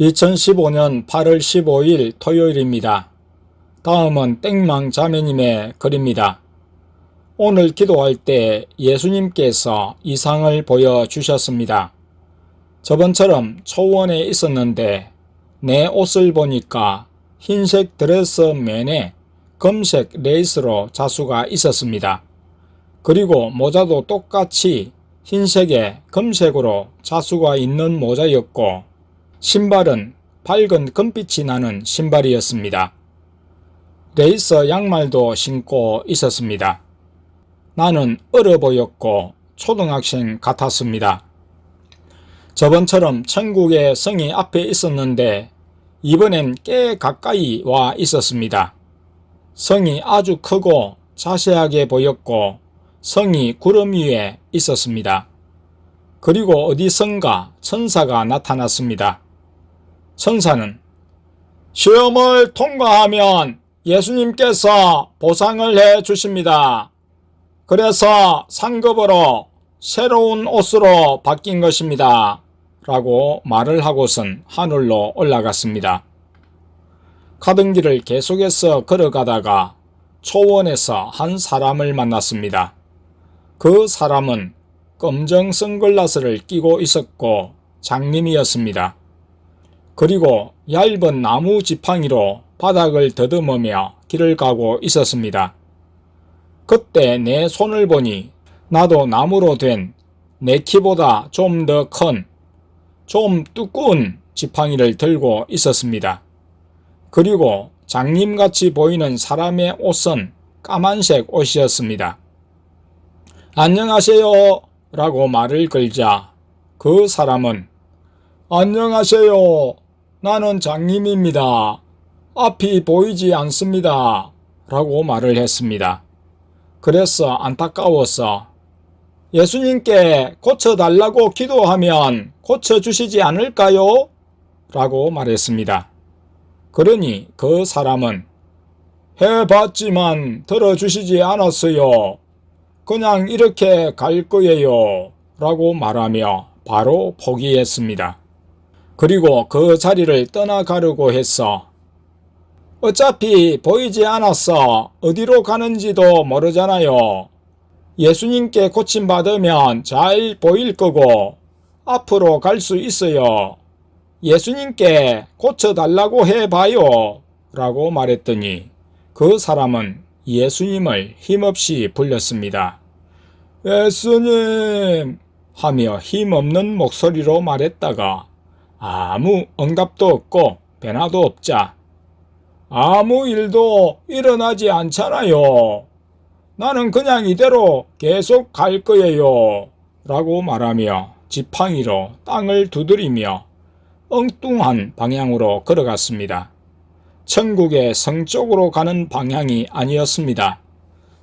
2015년 8월 15일 토요일입니다. 다음은 땡망 자매님의 글입니다. 오늘 기도할 때 예수님께서 이상을 보여주셨습니다. 저번처럼 초원에 있었는데 내 옷을 보니까 흰색 드레스 맨에 검색 레이스로 자수가 있었습니다. 그리고 모자도 똑같이 흰색에 검색으로 자수가 있는 모자였고 신발은 밝은 금빛이 나는 신발이었습니다. 레이스 양말도 신고 있었습니다. 나는 어려 보였고 초등학생 같았습니다. 저번처럼 천국의 성이 앞에 있었는데 이번엔 꽤 가까이 와 있었습니다. 성이 아주 크고 자세하게 보였고 성이 구름 위에 있었습니다. 그리고 어디선가 천사가 나타났습니다. 천사는 시험을 통과하면 예수님께서 보상을 해 주십니다. 그래서 상급으로 새로운 옷으로 바뀐 것입니다. 라고 말을 하고선 하늘로 올라갔습니다. 가던 길을 계속해서 걸어가다가 초원에서 한 사람을 만났습니다. 그 사람은 검정 선글라스를 끼고 있었고 장님이었습니다. 그리고 얇은 나무 지팡이로 바닥을 더듬으며 길을 가고 있었습니다. 그때 내 손을 보니 나도 나무로 된 내 키보다 좀 더 큰, 좀 두꺼운 지팡이를 들고 있었습니다. 그리고 장님같이 보이는 사람의 옷은 까만색 옷이었습니다. 안녕하세요 라고 말을 걸자 그 사람은 안녕하세요. 나는 장님입니다. 앞이 보이지 않습니다. 라고 말을 했습니다. 그래서 안타까워서 예수님께 고쳐달라고 기도하면 고쳐주시지 않을까요? 라고 말했습니다. 그러니 그 사람은 해봤지만 들어주시지 않았어요. 그냥 이렇게 갈 거예요. 라고 말하며 바로 포기했습니다. 그리고 그 자리를 떠나가려고 했어. 어차피 보이지 않았어 어디로 가는지도 모르잖아요. 예수님께 고침받으면 잘 보일 거고 앞으로 갈 수 있어요. 예수님께 고쳐달라고 해봐요. 라고 말했더니 그 사람은 예수님을 힘없이 불렀습니다. 예수님 하며 힘없는 목소리로 말했다가 아무 응답도 없고 변화도 없자 아무 일도 일어나지 않잖아요. 나는 그냥 이대로 계속 갈 거예요. 라고 말하며 지팡이로 땅을 두드리며 엉뚱한 방향으로 걸어갔습니다. 천국의 성 쪽으로 가는 방향이 아니었습니다.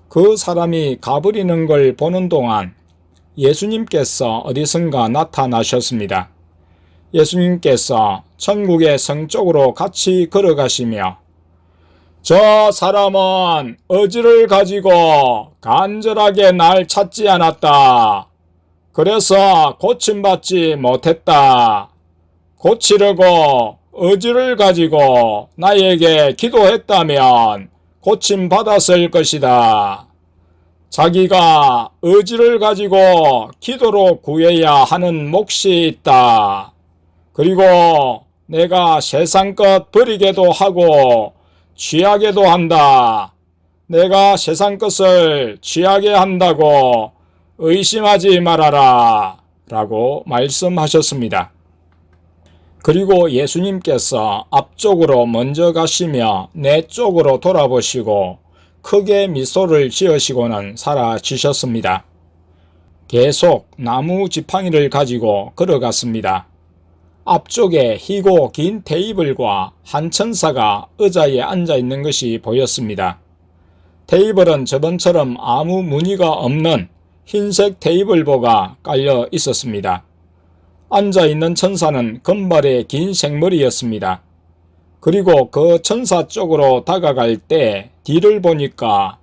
그 사람이 가버리는 걸 보는 동안 예수님께서 어디선가 나타나셨습니다. 예수님께서 천국의 성 쪽으로 같이 걸어가시며 저 사람은 의지를 가지고 간절하게 날 찾지 않았다. 그래서 고침받지 못했다. 고치려고 의지를 가지고 나에게 기도했다면 고침받았을 것이다. 자기가 의지를 가지고 기도로 구해야 하는 몫이 있다. 그리고 내가 세상 것 버리게도 하고 취하게도 한다. 내가 세상 것을 취하게 한다고 의심하지 말아라. 라고 말씀하셨습니다. 그리고 예수님께서 앞쪽으로 먼저 가시며 내 쪽으로 돌아보시고 크게 미소를 지으시고는 사라지셨습니다. 계속 나무 지팡이를 가지고 걸어갔습니다. 앞쪽에 희고 긴 테이블과 한 천사가 의자에 앉아 있는 것이 보였습니다. 테이블은 저번처럼 아무 무늬가 없는 흰색 테이블보가 깔려 있었습니다. 앉아 있는 천사는 금발의 긴 생머리였습니다. 그리고 그 천사 쪽으로 다가갈 때 뒤를 보니까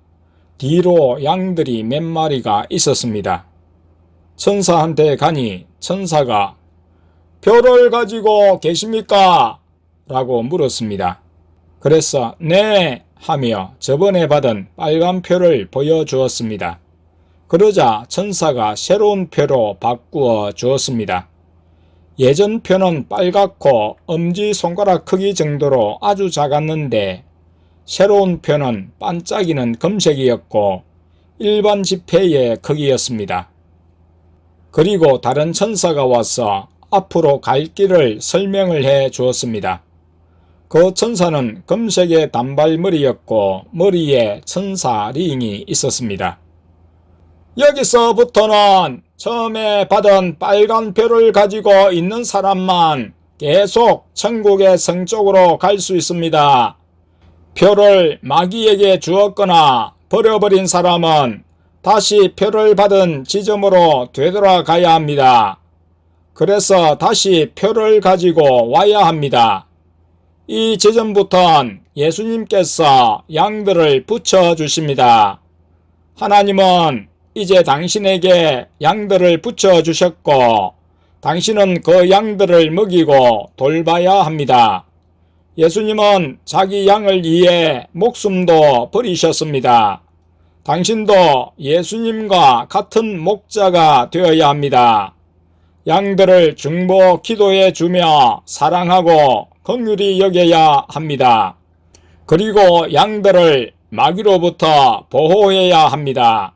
뒤로 양들이 몇 마리가 있었습니다. 천사한테 가니 천사가 표를 가지고 계십니까? 라고 물었습니다. 그래서 네 하며 저번에 받은 빨간 표를 보여주었습니다. 그러자 천사가 새로운 표로 바꾸어 주었습니다. 예전 표는 빨갛고 엄지손가락 크기 정도로 아주 작았는데 새로운 표는 반짝이는 금색이었고 일반 지폐의 크기였습니다. 그리고 다른 천사가 와서 앞으로 갈 길을 설명을 해 주었습니다. 그 천사는 금색의 단발머리였고 머리에 천사링이 있었습니다. 여기서부터는 처음에 받은 빨간 표를 가지고 있는 사람만 계속 천국의 성 쪽으로 갈 수 있습니다. 표를 마귀에게 주었거나 버려버린 사람은 다시 표를 받은 지점으로 되돌아가야 합니다. 그래서 다시 표를 가지고 와야 합니다. 이 지점부터는 예수님께서 양들을 붙여주십니다. 하나님은 이제 당신에게 양들을 붙여주셨고 당신은 그 양들을 먹이고 돌봐야 합니다. 예수님은 자기 양을 위해 목숨도 버리셨습니다. 당신도 예수님과 같은 목자가 되어야 합니다. 양들을 중보 기도해 주며 사랑하고 긍휼히 여겨야 합니다. 그리고 양들을 마귀로부터 보호해야 합니다.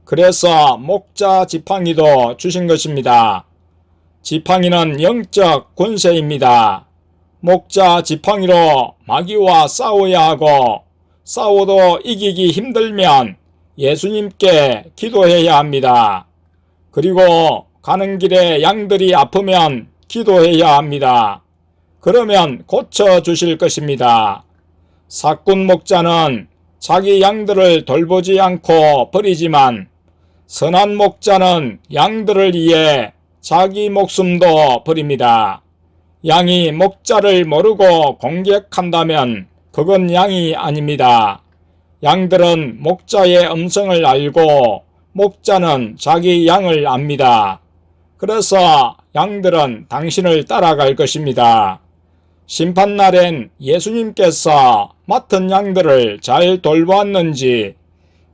그래서 목자 지팡이도 주신 것입니다. 지팡이는 영적 권세입니다. 목자 지팡이로 마귀와 싸워야 하고 싸워도 이기기 힘들면 예수님께 기도해야 합니다. 그리고 가는 길에 양들이 아프면 기도해야 합니다. 그러면 고쳐주실 것입니다. 사꾼 목자는 자기 양들을 돌보지 않고 버리지만 선한 목자는 양들을 위해 자기 목숨도 버립니다. 양이 목자를 모르고 공격한다면 그건 양이 아닙니다. 양들은 목자의 음성을 알고 목자는 자기 양을 압니다. 그래서 양들은 당신을 따라갈 것입니다. 심판날엔 예수님께서 맡은 양들을 잘 돌보았는지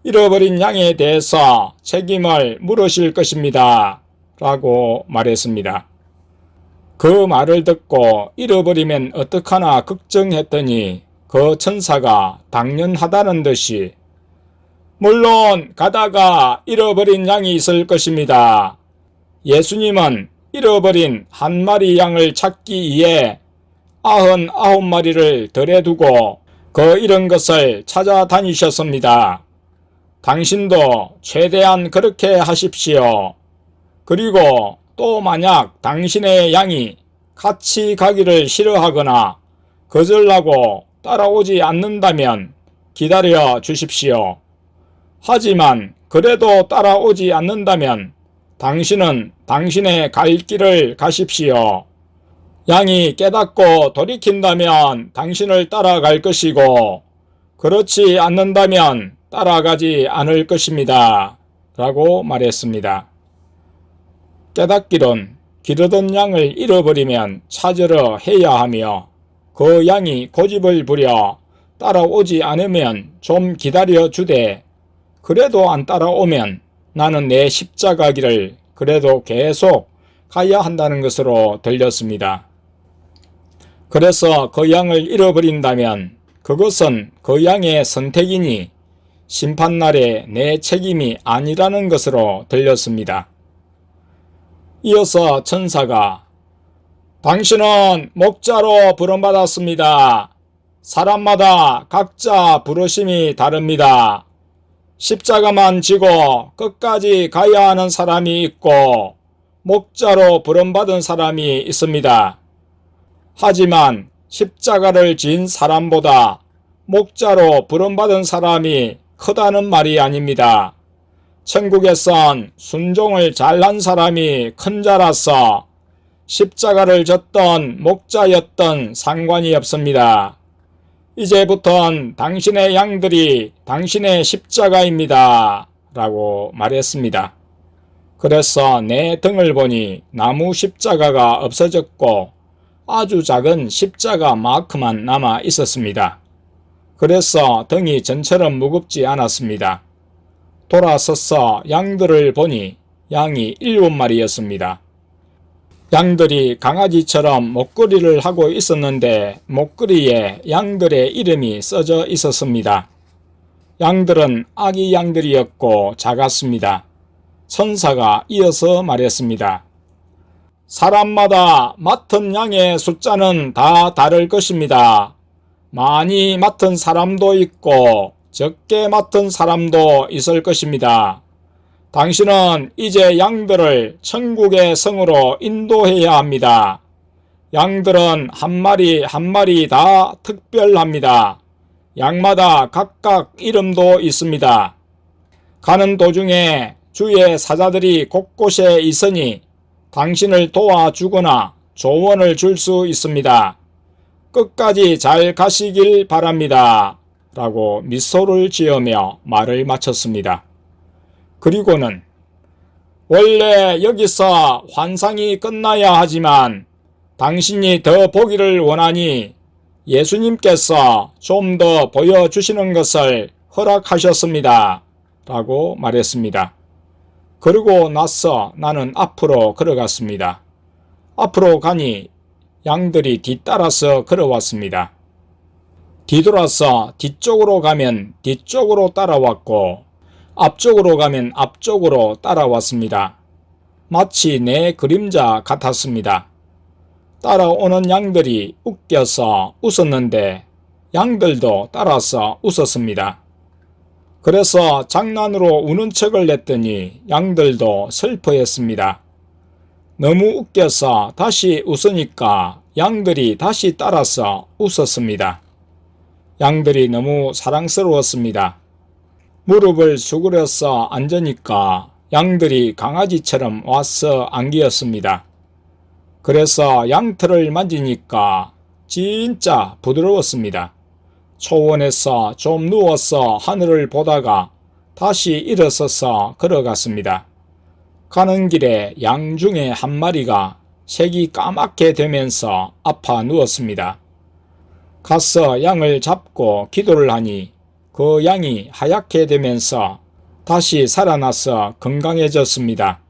잃어버린 양에 대해서 책임을 물으실 것입니다. 라고 말했습니다. 그 말을 듣고 잃어버리면 어떡하나 걱정했더니 그 천사가 당연하다는 듯이 물론 가다가 잃어버린 양이 있을 것입니다. 예수님은 잃어버린 한 마리 양을 찾기 위해 99마리를 덜에 두고 그 잃은 것을 찾아다니셨습니다. 당신도 최대한 그렇게 하십시오. 그리고 또 만약 당신의 양이 같이 가기를 싫어하거나 거절하고 따라오지 않는다면 기다려 주십시오. 하지만 그래도 따라오지 않는다면 당신은 당신의 갈 길을 가십시오. 양이 깨닫고 돌이킨다면 당신을 따라갈 것이고 그렇지 않는다면 따라가지 않을 것입니다. 라고 말했습니다. 깨닫기론 기르던 양을 잃어버리면 찾으러 해야 하며 그 양이 고집을 부려 따라오지 않으면 좀 기다려 주되 그래도 안 따라오면 나는 내 십자가 길을 그래도 계속 가야 한다는 것으로 들렸습니다. 그래서 그 양을 잃어버린다면 그것은 그 양의 선택이니 심판날에 내 책임이 아니라는 것으로 들렸습니다. 이어서 천사가 당신은 목자로 부름받았습니다. 사람마다 각자 부르심이 다릅니다. 십자가만 지고 끝까지 가야 하는 사람이 있고 목자로 부름받은 사람이 있습니다. 하지만 십자가를 진 사람보다 목자로 부름받은 사람이 크다는 말이 아닙니다. 천국에선 순종을 잘한 사람이 큰 자라서 십자가를 졌던 목자였던 상관이 없습니다. 이제부턴 당신의 양들이 당신의 십자가입니다. 라고 말했습니다. 그래서 내 등을 보니 나무 십자가가 없어졌고 아주 작은 십자가 마크만 남아 있었습니다. 그래서 등이 전처럼 무겁지 않았습니다. 돌아서서 양들을 보니 양이 7마리였습니다. 양들이 강아지처럼 목걸이를 하고 있었는데 목걸이에 양들의 이름이 써져 있었습니다. 양들은 아기 양들이었고 작았습니다. 천사가 이어서 말했습니다. 사람마다 맡은 양의 숫자는 다 다를 것입니다. 많이 맡은 사람도 있고 적게 맡은 사람도 있을 것입니다. 당신은 이제 양들을 천국의 성으로 인도해야 합니다. 양들은 한 마리 한 마리 다 특별합니다. 양마다 각각 이름도 있습니다. 가는 도중에 주의 사자들이 곳곳에 있으니 당신을 도와주거나 조언을 줄 수 있습니다. 끝까지 잘 가시길 바랍니다. 라고 미소를 지으며 말을 마쳤습니다. 그리고는 원래 여기서 환상이 끝나야 하지만 당신이 더 보기를 원하니 예수님께서 좀 더 보여주시는 것을 허락하셨습니다. 라고 말했습니다. 그러고 나서 나는 앞으로 걸어갔습니다. 앞으로 가니 양들이 뒤따라서 걸어왔습니다. 뒤돌아서 뒤쪽으로 가면 뒤쪽으로 따라왔고 앞쪽으로 가면 앞쪽으로 따라왔습니다. 마치 내 그림자 같았습니다. 따라오는 양들이 웃겨서 웃었는데 양들도 따라서 웃었습니다. 그래서 장난으로 우는 척을 냈더니 양들도 슬퍼했습니다. 너무 웃겨서 다시 웃으니까 양들이 다시 따라서 웃었습니다. 양들이 너무 사랑스러웠습니다. 무릎을 수그려서 앉으니까 양들이 강아지처럼 와서 안기었습니다. 그래서 양털을 만지니까 진짜 부드러웠습니다. 초원에서 좀 누워서 하늘을 보다가 다시 일어서서 걸어갔습니다. 가는 길에 양 중에 한 마리가 색이 까맣게 되면서 아파 누웠습니다. 가서 양을 잡고 기도를 하니 그 양이 하얗게 되면서 다시 살아나서 건강해졌습니다.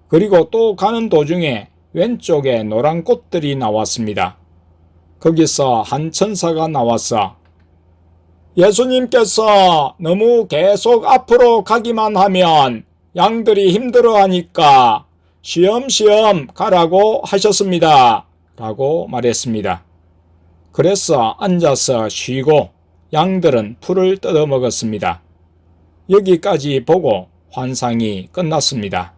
그리고 또 가는 도중에 왼쪽에 노란 꽃들이 나왔습니다. 거기서 한 천사가 나와서 예수님께서 너무 계속 앞으로 가기만 하면 양들이 힘들어하니까 쉬엄쉬엄 가라고 하셨습니다. 라고 말했습니다. 그래서 앉아서 쉬고 양들은 풀을 뜯어먹었습니다. 여기까지 보고 환상이 끝났습니다.